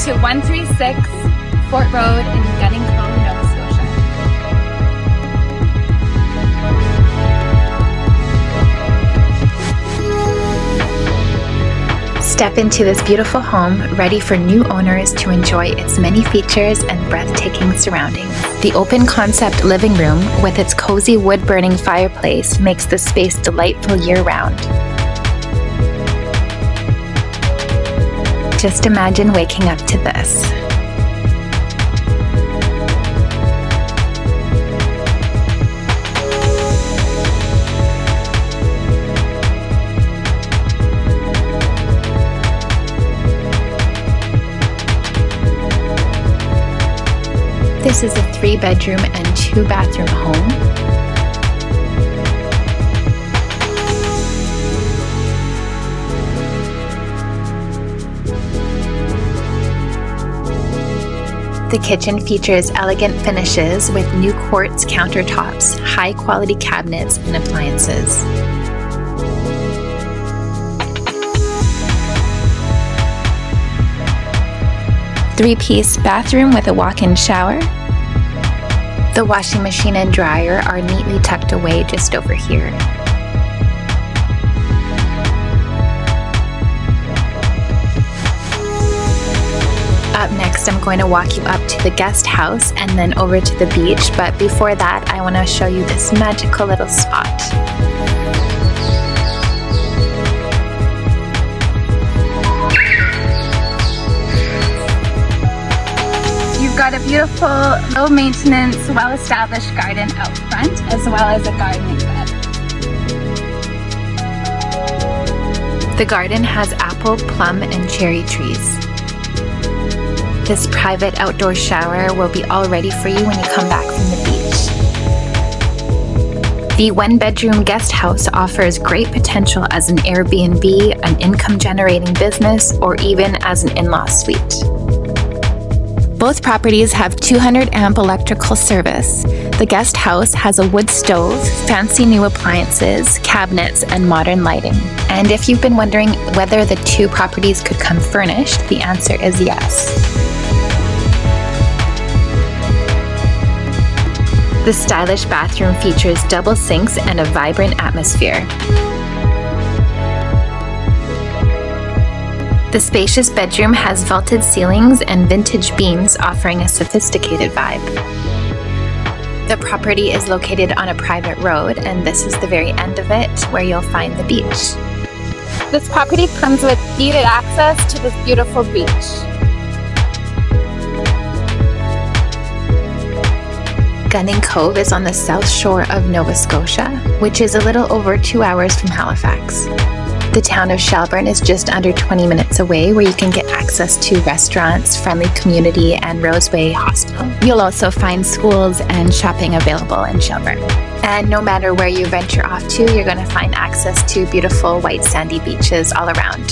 to 136 Fort Road in Gunning Cove, Nova Scotia. Step into this beautiful home, ready for new owners to enjoy its many features and breathtaking surroundings. The open concept living room with its cozy wood-burning fireplace makes the space delightful year-round. Just imagine waking up to this. This is a 3-bedroom and 2-bathroom home. The kitchen features elegant finishes with new quartz countertops, high-quality cabinets, and appliances. Three-piece bathroom with a walk-in shower. The washing machine and dryer are neatly tucked away just over here. Up next, I'm going to walk you up to the guest house and then over to the beach, but before that, I want to show you this magical little spot. You've got a beautiful, low-maintenance, well-established garden out front, as well as a gardening bed. The garden has apple, plum, and cherry trees. This private outdoor shower will be all ready for you when you come back from the beach. The 1-bedroom guest house offers great potential as an Airbnb, an income-generating business, or even as an in-law suite. Both properties have 200-amp electrical service. The guest house has a wood stove, fancy new appliances, cabinets, and modern lighting. And if you've been wondering whether the 2 properties could come furnished, the answer is yes. The stylish bathroom features double sinks and a vibrant atmosphere. The spacious bedroom has vaulted ceilings and vintage beams, offering a sophisticated vibe. The property is located on a private road, and this is the very end of it, where you'll find the beach. This property comes with deeded access to this beautiful beach. Gunning Cove is on the south shore of Nova Scotia, which is a little over 2 hours from Halifax. The town of Shelburne is just under 20 minutes away, where you can get access to restaurants, friendly community, and Roseway Hospital. You'll also find schools and shopping available in Shelburne. And no matter where you venture off to, you're going to find access to beautiful white sandy beaches all around.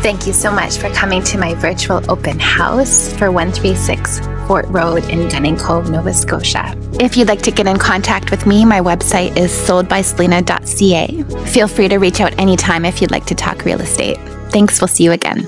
Thank you so much for coming to my virtual open house for 136 Fort Road in Gunning Cove, Nova Scotia. If you'd like to get in contact with me, my website is soldbyselena.ca. Feel free to reach out anytime if you'd like to talk real estate. Thanks, we'll see you again.